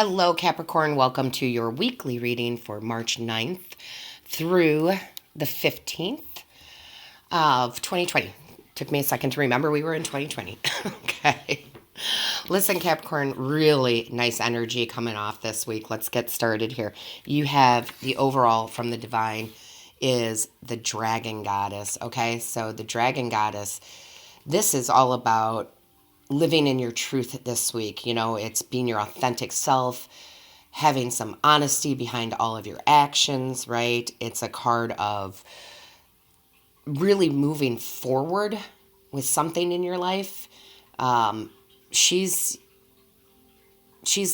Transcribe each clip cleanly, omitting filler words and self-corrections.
Hello, Capricorn. Welcome to your weekly reading for March 9th through the 15th of 2020. Took me a second to remember we were in 2020. Okay. Listen, Capricorn, really nice energy coming off this week. Let's get started here. You have the overall from the divine is the dragon goddess. Okay. So the dragon goddess, this is all about living in your truth this week. You know, it's being your authentic self, having some honesty behind all of your actions, right? It's a card of really moving forward with something in your life. She's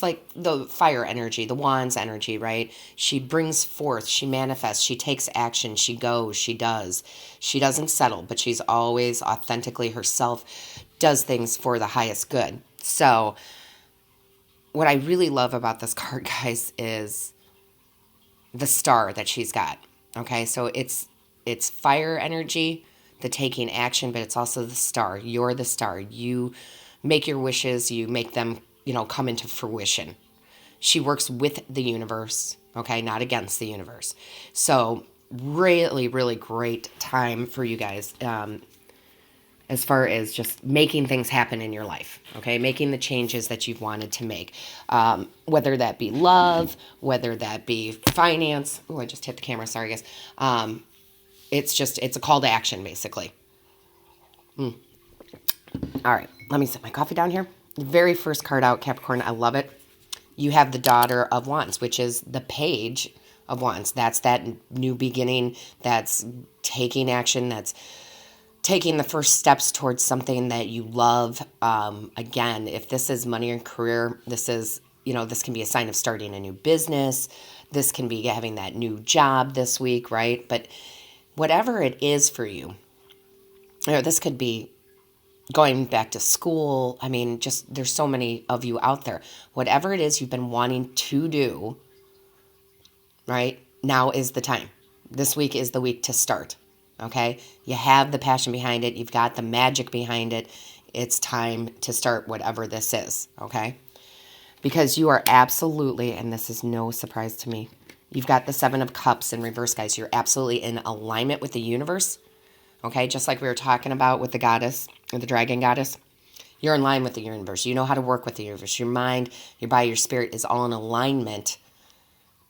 like the fire energy, the wands energy, right? She brings forth, she manifests, she takes action, she goes, she does. She doesn't settle, but she's always authentically herself, does things for the highest good. So what I really love about this card, guys, is the star that she's got. Okay, so it's fire energy, the taking action, but it's also the star. You're the star. You make your wishes, you make them, come into fruition. She works with the universe, okay, not against the universe. So really, really great time for you guys. As far as just making things happen in your life, okay? Making the changes that you've wanted to make, whether that be love, whether that be finance. Oh, I just hit the camera. Sorry, guys. It's a call to action, basically. All right, let me set my coffee down here. The very first card out, Capricorn, I love it. You have the Daughter of Wands, which is the Page of Wands. That's that new beginning. That's taking action. That's taking the first steps towards something that you love. Again, if this is money and career, this is, this can be a sign of starting a new business. This can be having that new job this week, right? But whatever it is for you, this could be going back to school. I mean, just there's so many of you out there. Whatever it is you've been wanting to do, right? Now is the time. This week is the week to start. Okay, you have the passion behind it. You've got the magic behind it. It's time to start whatever this is, okay? Because you are absolutely, and this is no surprise to me, you've got the Seven of Cups in reverse, guys. You're absolutely in alignment with the universe, okay? Just like we were talking about with the goddess, or the dragon goddess. You're in line with the universe. You know how to work with the universe. Your mind, your body, your spirit is all in alignment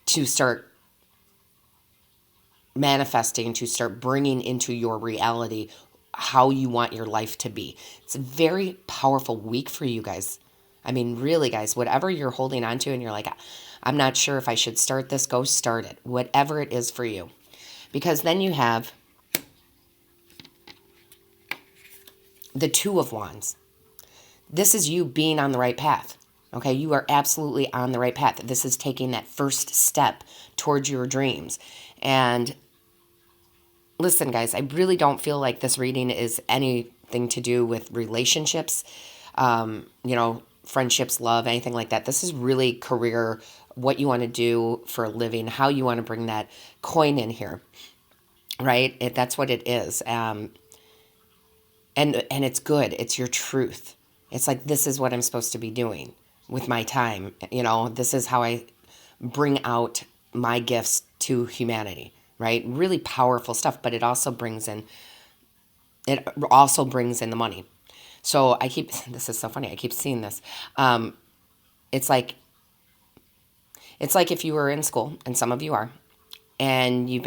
to start manifesting, to start bringing into your reality how you want your life to be. It's a very powerful week for you guys. I mean, really, guys, whatever you're holding on to and you're like, I'm not sure if I should start this, go start it. Whatever it is for you. Because then you have the Two of Wands. This is you being on the right path. Okay, you are absolutely on the right path. This is taking that first step towards your dreams. And listen, guys, I really don't feel like this reading is anything to do with relationships, friendships, love, anything like that. This is really career, what you want to do for a living, how you want to bring that coin in here, right? That's what it is. And it's good. It's your truth. It's like, this is what I'm supposed to be doing with my time. This is how I bring out my gifts to humanity. Right? Really powerful stuff, but it also brings in the money. So this is so funny. I keep seeing this. It's like if you were in school, and some of you are, and you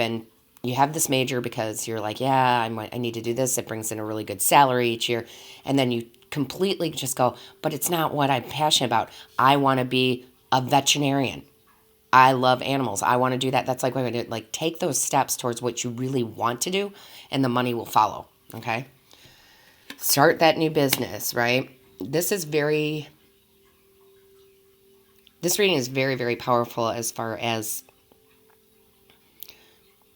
have this major because you're like, yeah, I need to do this. It brings in a really good salary each year. And then you completely just go, but it's not what I'm passionate about. I want to be a veterinarian. I love animals. I want to do that. That's like what I do. Like, take those steps towards what you really want to do, and the money will follow. Okay. Start that new business, right? This reading is very, very powerful as far as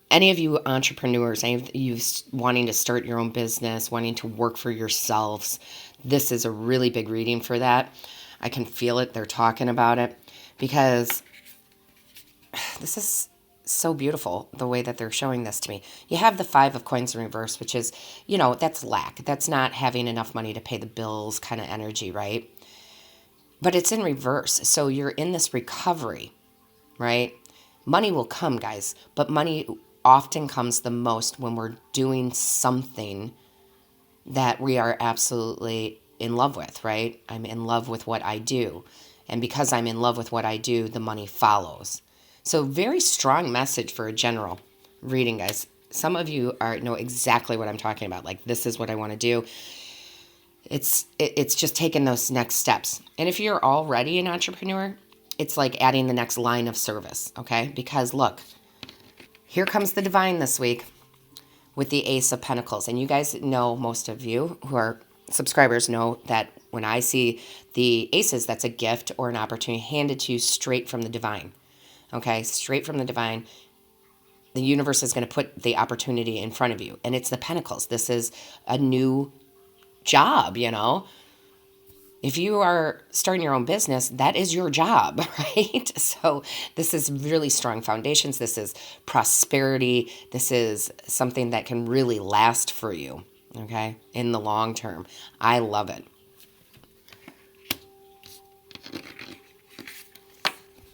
any of you entrepreneurs, any of you wanting to start your own business, wanting to work for yourselves. This is a really big reading for that. I can feel it. They're talking about it because this is so beautiful, the way that they're showing this to me. You have the Five of Coins in reverse, which is, that's lack. That's not having enough money to pay the bills kind of energy, right? but it's in reverse. So you're in this recovery, right? Money will come, guys, but money often comes the most when we're doing something that we are absolutely in love with, right? I'm in love with what I do. And because I'm in love with what I do, the money follows. So very strong message for a general reading, guys. Some of you know exactly what I'm talking about. Like, this is what I want to do. It's just taking those next steps. And if you're already an entrepreneur, it's like adding the next line of service, okay? Because look, here comes the divine this week with the Ace of Pentacles. And you guys know, most of you who are subscribers know that when I see the aces, that's a gift or an opportunity handed to you straight from the divine. Okay, straight from the divine. The universe is going to put the opportunity in front of you. And it's the Pentacles. This is a new job, you know. If you are starting your own business, that is your job, right? So this is really strong foundations. This is prosperity. This is something that can really last for you, okay, in the long term. I love it.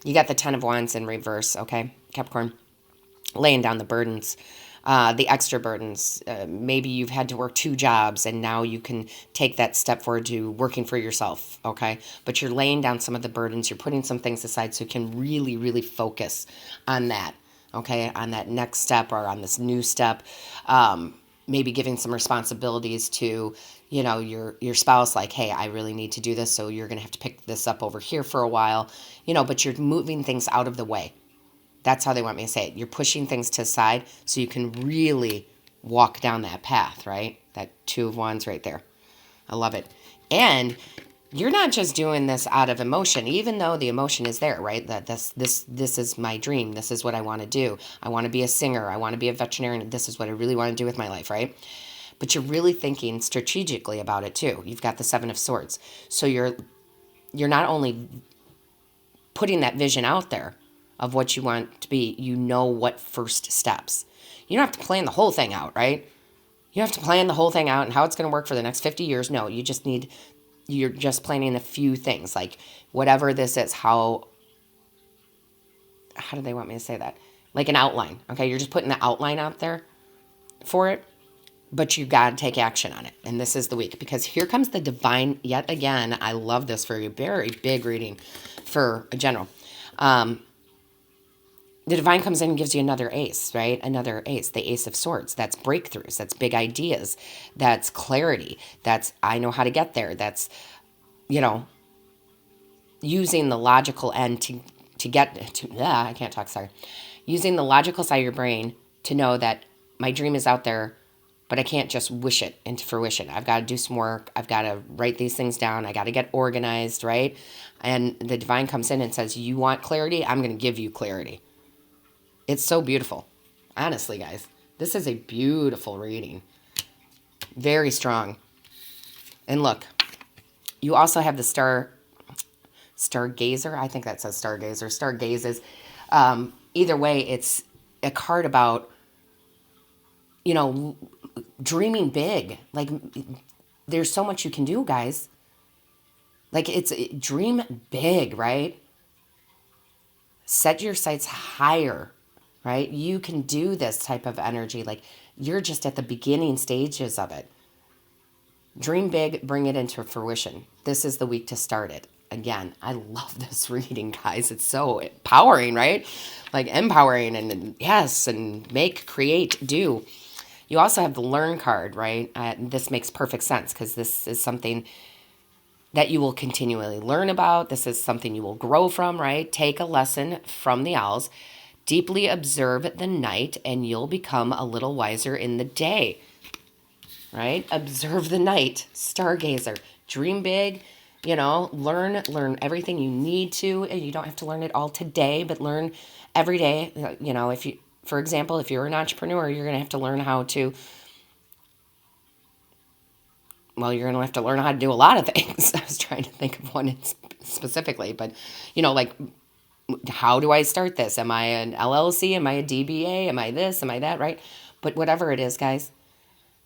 You got the Ten of Wands in reverse, okay, Capricorn? Laying down the burdens. The extra burdens. Maybe you've had to work 2 jobs and now you can take that step forward to working for yourself, okay? But you're laying down some of the burdens. You're putting some things aside so you can really, really focus on that, okay? On that next step or on this new step. Maybe giving some responsibilities to, you know, your spouse, like, hey, I really need to do this, so you're going to have to pick this up over here for a while, you know, but you're moving things out of the way. That's how they want me to say it. You're pushing things to the side so you can really walk down that path, right? That 2 of Wands right there. I love it. And you're not just doing this out of emotion, even though the emotion is there, right? That this is my dream. This is what I want to do. I want to be a singer. I want to be a veterinarian. This is what I really want to do with my life, right? But you're really thinking strategically about it too. You've got the 7 of Swords. So you're not only putting that vision out there of what you want to be, you know what first steps. You don't have to plan the whole thing out, right? You don't have to plan the whole thing out and how it's going to work for the next 50 years. No, you're just planning a few things, like whatever this is. How do they want me to say that? Like an outline, okay? You're just putting the outline out there for it, but you got to take action on it. And this is the week, because here comes the divine yet again. I love this for you. Very big reading for a general. The divine comes in and gives you another ace, right? Another ace, the Ace of Swords. That's breakthroughs. That's big ideas. That's clarity. That's, I know how to get there. That's, you know, using the logical end to get to, I can't talk, sorry. Using the logical side of your brain to know that my dream is out there, but I can't just wish it into fruition. I've got to do some work. I've got to write these things down. I got to get organized, right? And the divine comes in and says, you want clarity? I'm going to give you clarity. It's so beautiful. Honestly, guys, this is a beautiful reading. Very strong. And look, you also have the Stargazer. I think that says Stargazer. Stargazes. Either way, it's a card about, you know, dreaming big. Like, there's so much you can do, guys. Like, it's dream big, right? Set your sights higher. Right? You can do this type of energy. Like, you're just at the beginning stages of it. Dream big, bring it into fruition. This is the week to start it. Again, I love this reading, guys. It's so empowering, right? Like, empowering and yes, and make, create, do. You also have the Learn card, right? This makes perfect sense because this is something that you will continually learn about. This is something you will grow from, right? Take a lesson from the owls. Deeply observe the night, and you'll become a little wiser in the day, right? Observe the night, stargazer. Dream big, you know, learn everything you need to. And you don't have to learn it all today, but learn every day. You know, for example, if you're an entrepreneur, you're going to have to learn how to, well, you're going to have to learn how to do a lot of things. I was trying to think of one specifically, but, you know, like, how do I start this? Am I an LLC? Am I a DBA? Am I this? Am I that? Right? But whatever it is, guys,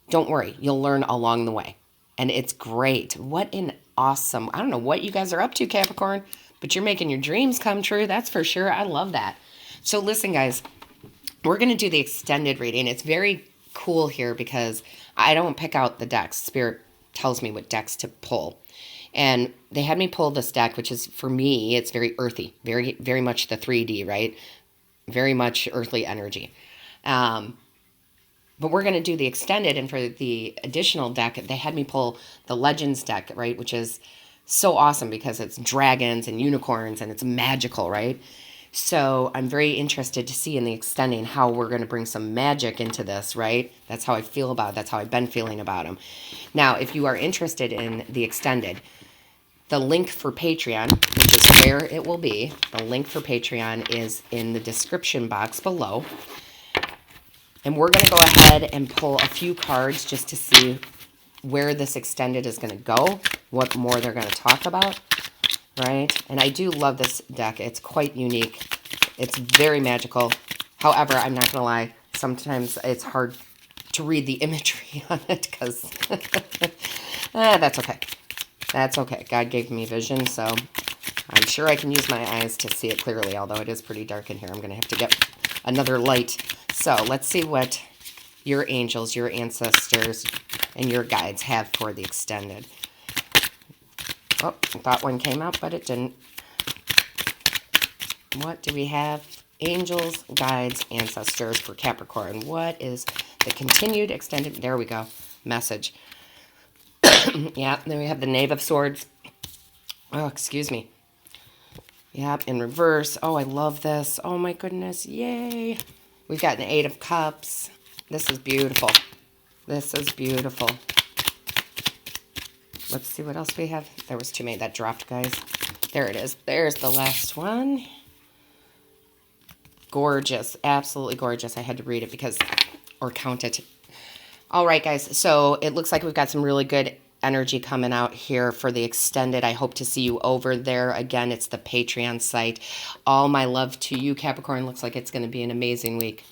don't worry. You'll learn along the way. And it's great. What an awesome. I don't know what you guys are up to, Capricorn, but you're making your dreams come true. That's for sure. I love that. So listen, guys, we're going to do the extended reading. It's very cool here because I don't pick out the decks. Spirit tells me what decks to pull. And they had me pull this deck, which is, for me, it's very earthy, very, very much the 3D, right? Very much earthly energy. But we're going to do the extended, and for the additional deck, they had me pull the Legends deck, right? Which is so awesome because it's dragons and unicorns and it's magical, right? So I'm very interested to see in the extending how we're going to bring some magic into this, right? That's how I feel about it. That's how I've been feeling about them. Now, if you are interested in the extended, the link for Patreon, which is where it will be, the link for Patreon is in the description box below. And we're going to go ahead and pull a few cards just to see where this extended is going to go, what more they're going to talk about, right? And I do love this deck. It's quite unique. It's very magical. However, I'm not going to lie, sometimes it's hard to read the imagery on it because that's okay. That's okay. God gave me vision, so I'm sure I can use my eyes to see it clearly, although it is pretty dark in here. I'm going to have to get another light. So let's see what your angels, your ancestors, and your guides have for the extended. Oh, I thought one came out, but it didn't. What do we have? Angels, guides, ancestors for Capricorn. What is the continued extended? There we go. Message. Yeah, then we have the Knave of Swords. Oh, excuse me. Yep, in reverse. Oh, I love this. Oh, my goodness. Yay. We've got an Eight of Cups. This is beautiful. This is beautiful. Let's see what else we have. There was too many that dropped, guys. There it is. There's the last one. Gorgeous. Absolutely gorgeous. I had to read it because, or count it. All right, guys. So it looks like we've got some really good energy coming out here for the extended. I hope to see you over there. Again, it's the Patreon site. All my love to you, Capricorn. Looks like it's going to be an amazing week.